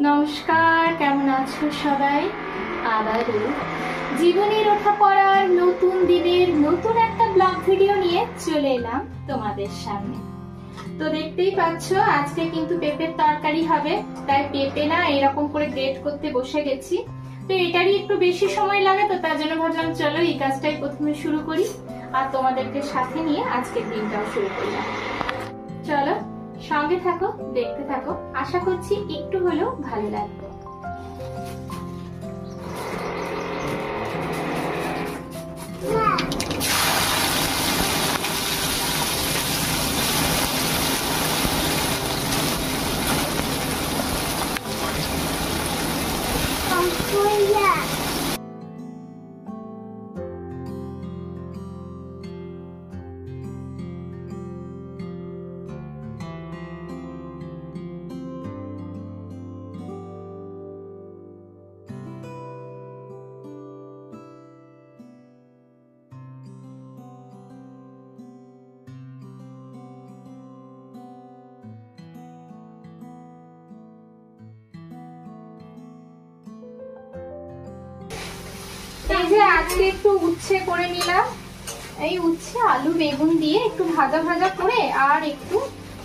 নমস্কার, কেমন আছো সবাই? আবারও জীবনের ওঠা পড়ার নতুন দিনের নতুন একটা ব্লগ ভিডিও নিয়ে চলে এলাম তোমাদের সামনে। তো দেখতেই পাচ্ছ আজকে কিন্তু পেঁপের তরকারি হবে, তাই পেঁপে না এরকম করে গ্রেট করতে বসে গেছি। তো এটারই একটু বেশি সময় লাগে, তো তার জন্য ভাবলাম চলো এই কাজটাই প্রথমে শুরু করি আর তোমাদেরকে সাথে নিয়ে আজকের দিনটাও শুরু করলাম। চলো সঙ্গে থাকো, দেখতে থাকো, আশা করছি একটু হলেও ভালো লাগবে। এই যে আজকে একটু উচ্ছে করে নিলাম, এই উচ্ছে আলু বেগুন দিয়ে একটু ভাজা ভাজা করে আর একটু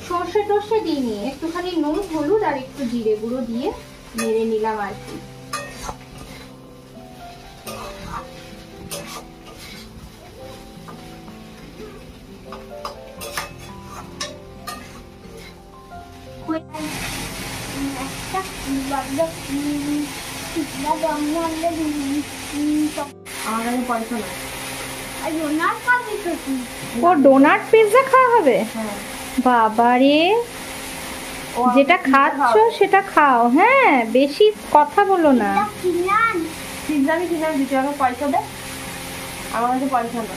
সর্ষে টর্ষে দিয়ে একটুখানি নুন হলুদ আর একটু জিরে গুঁড়ো দিয়ে নেড়ে নিলাম আর কি। ডোনাট পিৎজা খাওয়া হবে? বাবারে, যেটা খাচ্ছ সেটা খাও, হ্যাঁ বেশি কথা বলো না। পয়সা দে, আমার কাছে পয়সা না।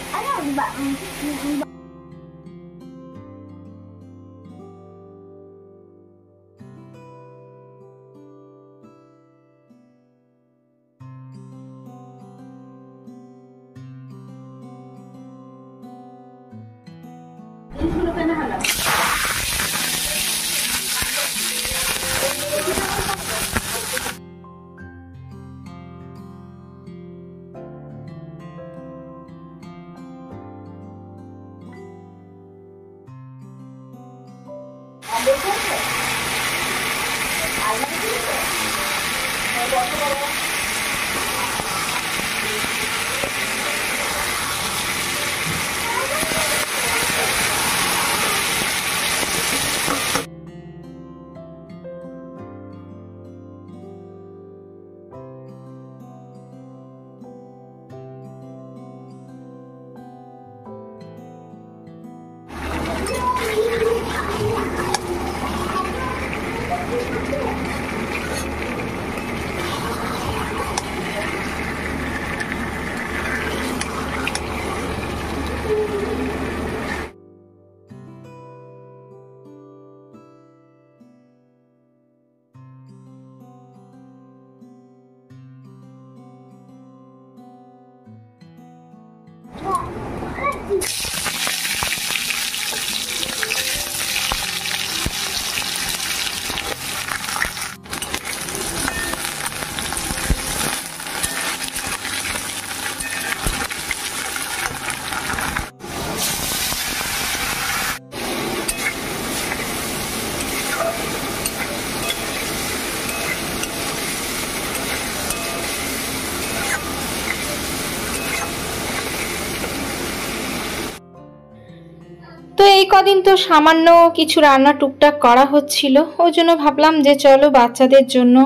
এই কদিন তো সামান্য কিছু রান্না টুকটাক করা হচ্ছিল, ওই জন্য ভাবলাম যে চলো বাচ্চাদের জন্য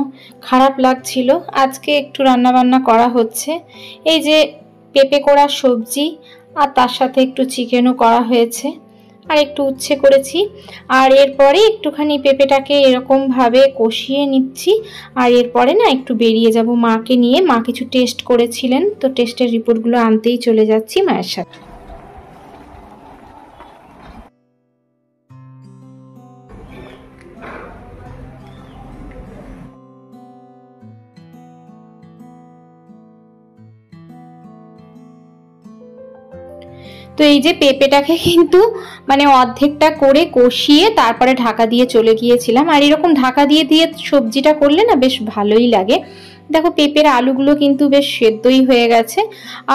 খারাপ লাগছিল, আজকে একটু রান্না বান্না করা হচ্ছে। এই যে পেঁপে করা সবজি আর তার সাথে একটু চিকেনও করা হয়েছে আর একটু উচ্ছে করেছি। আর এরপরে একটুখানি পেঁপেটাকে এরকমভাবে কষিয়ে নিচ্ছি আর এরপরে না একটু বেরিয়ে যাব মাকে নিয়ে। মা কিছু টেস্ট করেছিলেন, তো টেস্টের রিপোর্টগুলো আনতেই চলে যাচ্ছি মায়ের সাথে। তো এই যে পেঁপেটাকে কিন্তু মানে অর্ধেকটা করে কষিয়ে তারপরে ঢাকা দিয়ে চলে গিয়েছিলাম। আর এরকম ঢাকা দিয়ে দিয়ে সবজিটা করলে না বেশ ভালোই লাগে। দেখো পেঁপের আলুগুলো কিন্তু বেশ সেদ্ধই হয়ে গেছে,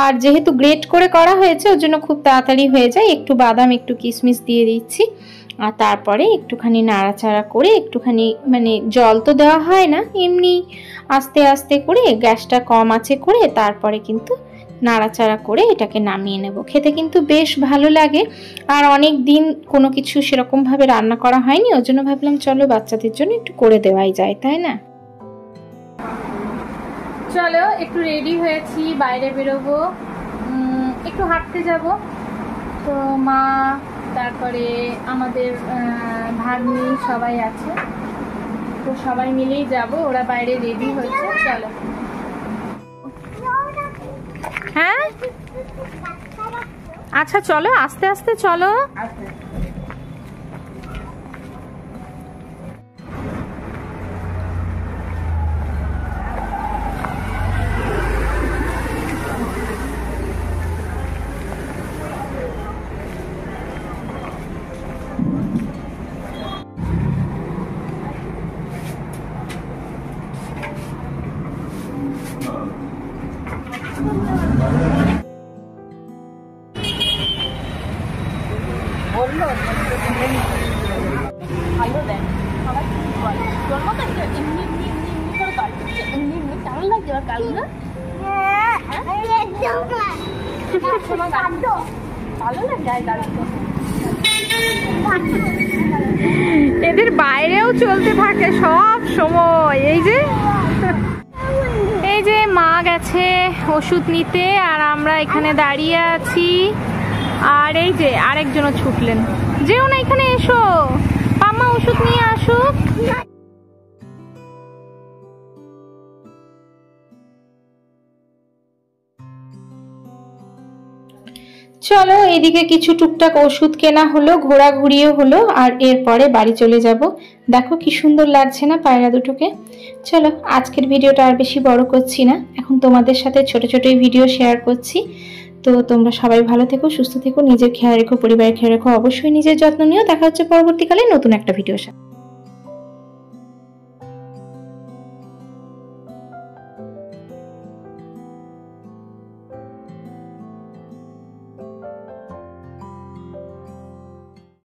আর যেহেতু গ্রেট করে করা হয়েছে ওর জন্য খুব তাড়াতাড়ি হয়ে যায়। একটু বাদাম একটু কিশমিশ দিয়ে দিচ্ছি, আর তারপরে একটুখানি নাড়াচাড়া করে একটুখানি মানে জল তো দেওয়া হয় না, এমনি আস্তে আস্তে করে গ্যাসটা কম আঁচে করে তারপরে কিন্তু নাড়াচাড়া করে এটাকে নামিয়ে নেব। খেতে কিন্তু বেশ ভালো লাগে, আর অনেক দিন কোনো কিছু সেরকমভাবে রান্না করা হয়নি, ওর জন্য ভাবলাম চলো বাচ্চাদের জন্য একটু করে দেওয়াই যায়, তাই না? চলো একটু রেডি হয়েছি, বাইরে বেরোবো, একটু হাঁটতে যাব। তো মা তারপরে আমাদের ভাগ্নি সবাই আছে, তো সবাই মিলেই যাব। ওরা বাইরে রেডি হয়েছে, চলো। হ্যাঁ আচ্ছা চলো, আস্তে আস্তে চলো। ভালো দেয় সবাই বলে তোর মতো এমনি এমনি এমনি এমনি করে গাল দিচ্ছে, এমনি এমনি কেমন লাগছে আমার গালগুলো? ভালো লাগে গালগুলো। এদের বাইরেও চলতে থাকে সব সময়। এই যে মা গেছে ওষুধ নিতে, আর আমরা এখানে দাঁড়িয়ে আছি। আর এই যে আরেকজনও ছুটলেন, যেও না এখানে এসো, পাম্মা ওষুধ নিয়ে আসুক। চলো এদিকে কিছু টুকটাক ওষুধ কেনা হলো, ঘোরাঘুরিও হলো, আর এরপরে বাড়ি চলে যাব। দেখো কি সুন্দর লাগছে না পায়রা দুটোকে। চলো আজকের ভিডিওটা আর বেশি বড় করছি না, এখন তোমাদের সাথে ছোট ছোট ভিডিও শেয়ার করছি। তো তোমরা সবাই ভালো থেকো, সুস্থ থেকো, নিজের খেয়াল রেখো, পরিবারের খেয়াল রেখো, অবশ্যই নিজের যত্ন নিও। দেখা হচ্ছে পরবর্তীকালে নতুন একটা ভিডিওর সাথে।